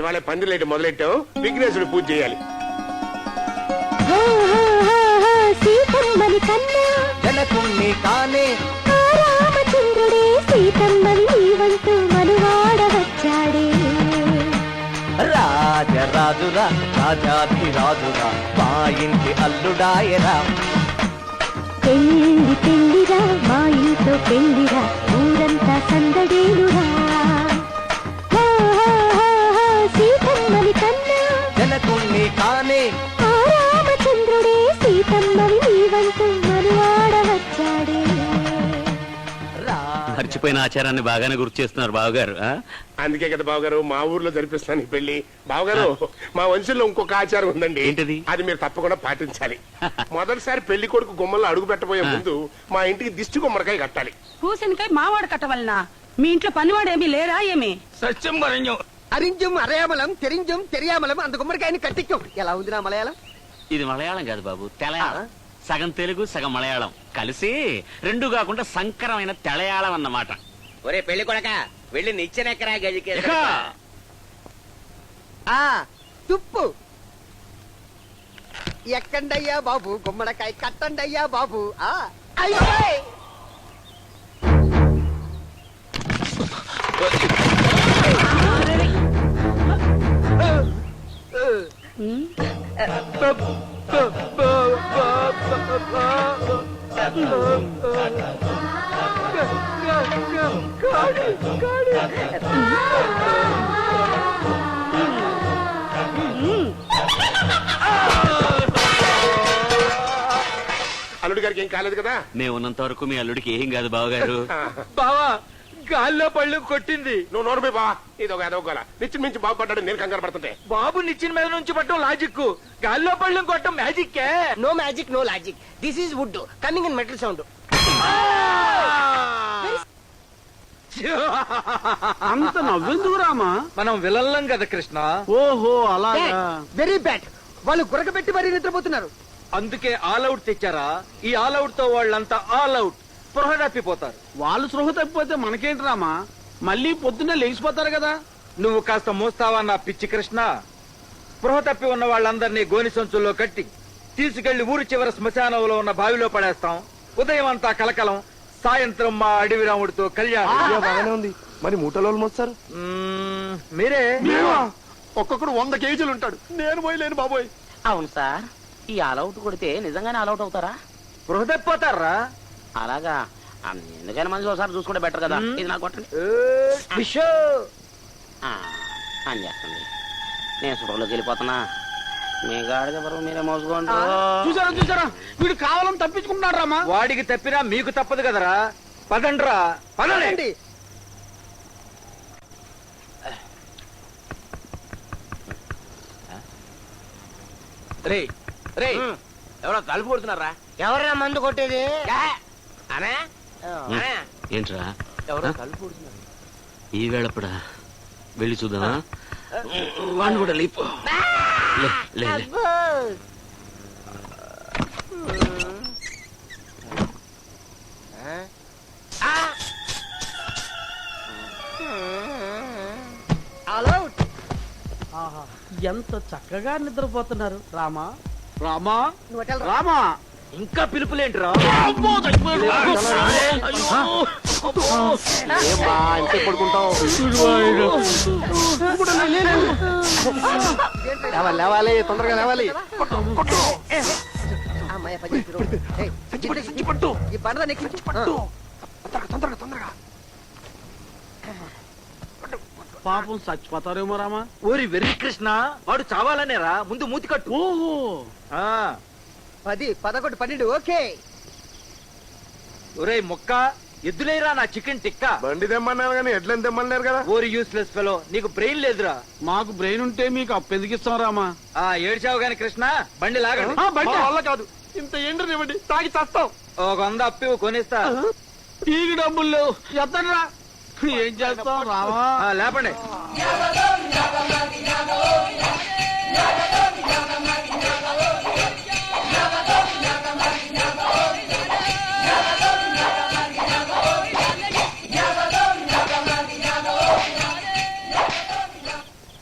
ఇవాళ పందిరేటు మొదలెట్టావు, విఘ్నేశ్వరుడు పూజ చేయాలి. సీతమ్మని కన్నా జనకుణ్ణి కానే రామచంద్రుడే సీతమ్మని నీవంటూ మనువాడ వచ్చాడే. రాజరాజురా రాజాధిరాజురా మా ఇంటి అల్లుడాయరా. పెళ్ళి పెళ్ళిరా మా ఇంట్లో పెళ్ళిరా ఊరంతా సందడేలురా. సీతమ్మని కన్నా జనకుణ్ణి కానే రామచంద్రుడే సీతమ్మని నీవంటూ మనువాడ వచ్చాడే. మర్చిపోయిన ఆచారాన్ని బాగానే గుర్తు చేస్తున్నారు బావగారు. అందుకే కదా బావగారు మా ఊర్లో జరిపిస్తాను ఈ పెళ్లి. బావగారు మా వంశంలో ఇంకొక ఆచారం ఉందండి. ఏంటది? అది మీరు తప్పకుండా పాటించాలి. మొదటిసారి పెళ్లి కొడుకు గుమ్మల్లో అడుగు పెట్టబోయే ముందు మా ఇంటికి దిష్టి గుమ్మడికాయ కట్టాలి. పూసనికాయ మావాడు కట్టవలనా? మీ ఇంట్లో పనివాడేమీ లేరా ఏమి? సత్యం వరణ్యం అరింజం అరయామలం తెరింజం తెరియామలం అంత గుమ్మడికాయని కట్టించాం. ఎలా ఉంది నా మలయాళం? ఇది మలయాళం కాదు బాబు, తెలయాళం. సగం తెలుగు సగం మలయాళం కలిసి రెండు కాకుండా సంకరమైన తెలయాళం అన్నమాట. ఒరే పెళ్లి కొడక వెళ్ళి నిచ్చెనెక్కరా గదికి. తుప్పు ఎక్కండయ్యా బాబు గుమ్మడికాయ కట్టండయ్యా బాబు. అల్లుడి గారికి ఏం కాలేదు కదా? మేము ఉన్నంత వరకు మీ అల్లుడికి ఏం కాదు బావగారు. బావా గాల్లో పళ్ళు కొట్టింది. నువ్వు నోరు బా. ఇది ఒక అదొకలా నిచ్చిన మించి బాగుపడ్డాడు. నేను కంగారు పడుతుంటే బాబు నిచ్చిన మీద నుంచి పట్టడం లాజిక్, గాల్లో పళ్ళు కొట్టడం magic. No magic no logic. This is wood coming in metal sound. అంత నవ్వెందుకు రామా? మనం విలల్లం కదా కృష్ణ. ఓహో అలాగా. Very bad. వాళ్ళు గురకబెట్టి మరీ నిద్రపోతున్నారు. అందుకే ఆల్ అవుట్ తెచ్చారా? ఈ ఆల్ అవుట్ తో వాళ్ళంతా ఆల్ అవుట్ స్పృహ తప్పిపోతారు. వాళ్ళు స్పృహ తప్పిపోతే మనకేంటి రామా? మళ్ళీ పొద్దున్నే లేచిపోతారు కదా. నువ్వు కాస్త మోస్తావా నా పిచ్చి కృష్ణ? స్పృహ తప్పి ఉన్న వాళ్ళందరినీ గోని సంచుల్లో కట్టి తీసుకెళ్లి ఊరి చివర శ్మశానంలో ఉన్న బావిలో పడేస్తాం. ఉదయం అంతా కలకలం, సాయంత్రం మా అడవి రాముడితో కళ్యాణం. బాగానే ఉంది. మరి మూటలో మోస్తారు మీరే. ఒక్కొక్కడు 100 కేజీలు ఉంటాడు. నేను పోయలేను బాబోయ్. అవును సార్, ఈ ఆల్అౌట్ కొడితే నిజంగానే ఆల్అౌట్ అవుతారా? స్పృహ తప్పిపోతారా? అలాగా? ఎందుకైనా మంచి ఒకసారి చూసుకుంటే బెటర్ కదా. ఇది నాకు కొట్టండి. అని చేస్తుంది. నేను స్పృహలోకి వెళ్ళిపోతున్నా. మీ గాడిద బరువు మీరే మోసుకోండి. చూసారా చూసారా, వీడు కావాలని తప్పించుకుంటున్నాడు రామా. వాడికి తప్పినా మీకు తప్పదు కదరా. పదండ్రా పదండి. రే రే ఎవరో తలుపు కొడుతున్నారా? ఎవరైనా మందు కొట్టేది? ఏంట్రా ఎవరో తలుపు కొడుతున్నారు. ఈ వేళప్పుడా? వెళ్ళి చూద్దామా? వాడిని కూడా లేపో. ఎంత చక్కగా నిద్రపోతున్నారు రామా. రామా రామా, ఇంకా పిలుపులేంట్రా? లేవాలి తొందరగా లేవాలి. ఈ పడద తొందరగా. పాపం చచ్చిపోతారేమో రామా. ఓరి వెర్రి కృష్ణ, వాడు చావాలనేరా. ముందు మూతి కట్టు. ఓహో 10, 11, 12. ఓకే. ఒరే మొక్క ఎద్దులేరా నా చికెన్ టిక్కా. బండి తెమ్మన్నారు కానీ ఎడ్లని తెమ్మన్నారు కదా. ఓరి యూస్లెస్ ఫెలో, నీకు బ్రెయిన్ లేదురా. మాకు బ్రెయిన్ ఉంటే మీకు అప్పెందుకిస్తాం రామా. ఏడ్చావు గాని కృష్ణ, బండి లాగండి. బండి వల్ల కాదు, ఇంత ఎండ్రనివ్వండి, తాగి చస్తాం. ఒక 100 అప్పివు కొనిస్తా. టీకి డబ్బులు లేవు, ఎత్తనరా. ఏం చేస్తాం రామా. లేపండి.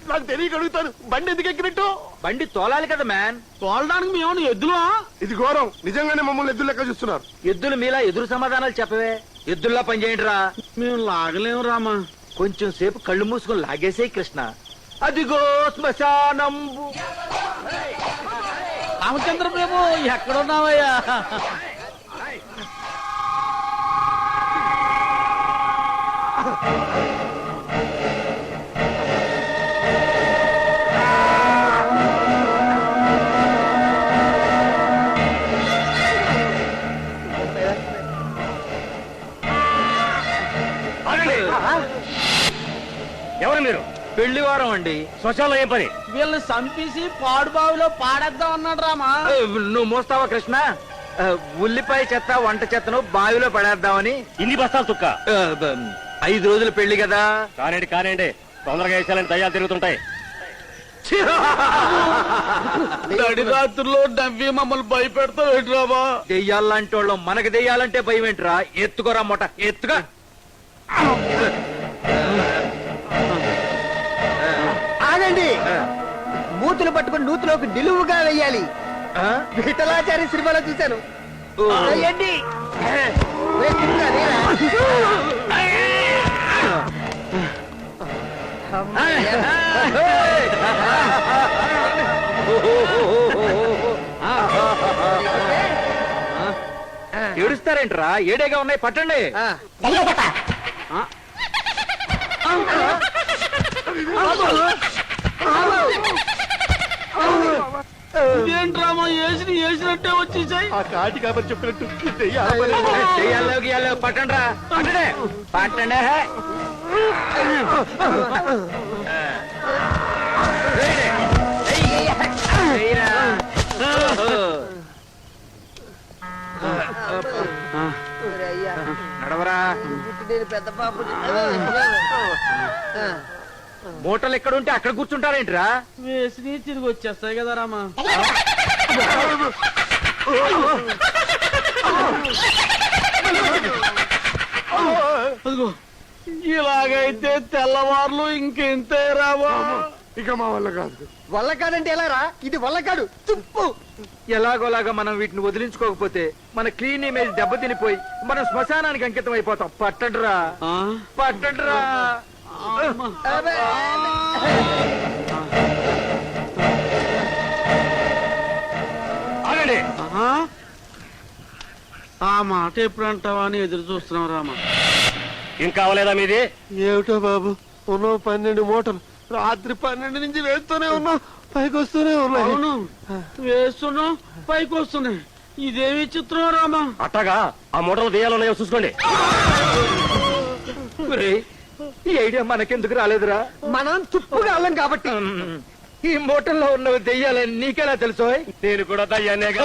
నాకు తెలియకుండా కాదు బండి ఎందుకు ఎక్కినట్టు? బండి తోలాలి కదా మ్యాన్. తోలడానికి మేము ఎద్దులు ఇది ఘోరం, నిజంగానే మమ్మల్ని ఎద్దు లెక్క చూస్తున్నారు. ఎద్దులు మీలా ఎదురు సమాధానాలు చెప్పవే. ఎద్దుల్లా పనిచేయండి రా. మేము లాగలేము రామా. కొంచెం సేపు కళ్ళు మూసుకొని లాగేసే కృష్ణ. అదిగో శ్మశానంబు. రామచంద్ర ప్రభు ఎక్కడున్నావయ్యా? ఎవరు మీరు? పెళ్లివారం అండి. శ్మశానంలో ఏం పని? వీళ్ళని చంపేసి పాడుబావిలో పాడేద్దాం అన్నాడు రామా. నువ్వు మోస్తావా కృష్ణ? ఉల్లిపాయ చెత్త వంట చెత్తను బావిలో పడేద్దామని. ఇన్ని బస్తాలు తుక్క. 5 రోజులు పెళ్లి కదా. కానివ్వండి తొందరగా వేసాలని దయ్యాలు తిరుగుతుంటాయి. నడిరాత్రుల్లో నవ్వి మమ్మల్ని భయపెడతావు రామా. దెయ్యాలంటే వాళ్ళం, మనకి దెయ్యాలంటే భయం ఏంట్రా? ఎత్తుకోరా మొట, ఎత్తుగా. ఆగండి, మూతులు పట్టుకుని నూతులోకి నిలువుగా వెయ్యాలి. విఠలాచారి సినిమాలో చూశాను. వెయ్యండి. ఏడుస్తారేంట్రా? ఏడేగా ఉన్నాయి, పట్టండి. ఇదేంటి రామా, వేసినట్టే వచ్చేసాయి. ఆ కాటి కాబట్టి చెప్పినట్టు దెయ్యాల్లో పట్టండి రా. పట్టండి పట్టండి. నడవరా. పెద్ద పాపు మూటలు ఎక్కడుంటే అక్కడ కూర్చుంటారేంట్రా? వేసి తిరిగి వచ్చేస్తాయి కదా రామా. అదిగో ఇలాగైతే తెల్లవార్లు ఇంకెంతే రామా. ఇక మా వల్ల కాదు. వల్ల కాదంటే ఎలా రా? ఇది వల్ల కాదు, తుప్పు. ఎలాగోలాగా మనం వీటిని వదిలించుకోకపోతే మన క్లీన్ ఇమేజ్ దెబ్బతినిపోయి మనం శ్మశానానికి అంకితం అయిపోతాం. పట్టండిరా, పట్టండిరా. ఆగండి. ఆ మాట ఎప్పుడు అంటావా అని ఎదురు చూస్తున్నాం రామా. ఇంకా అవలేదా మీది? ఏమిటో బాబు, ఉన్నావు 12 మూటలు. రాత్రి 12 నుంచి వేస్తూనే ఉన్నాం, పైకి వస్తూనే ఉన్నాయి. అవును, వేస్తున్నాం, పైకి వస్తున్నాయి. ఇదేమి చిత్రం రామా. అట్టగా ఆ మూటలు దెయ్యాలున్నాయో చూసుకోండి. ఈ ఐడియా మనకెందుకు రాలేదురా? మనం తుప్పుగా వాళ్ళం కాబట్టి. ఈ మూటల్లో ఉన్నవి దెయ్యాలని నీకెలా తెలుసు? నేను కూడా దయ్యాన్నేగా.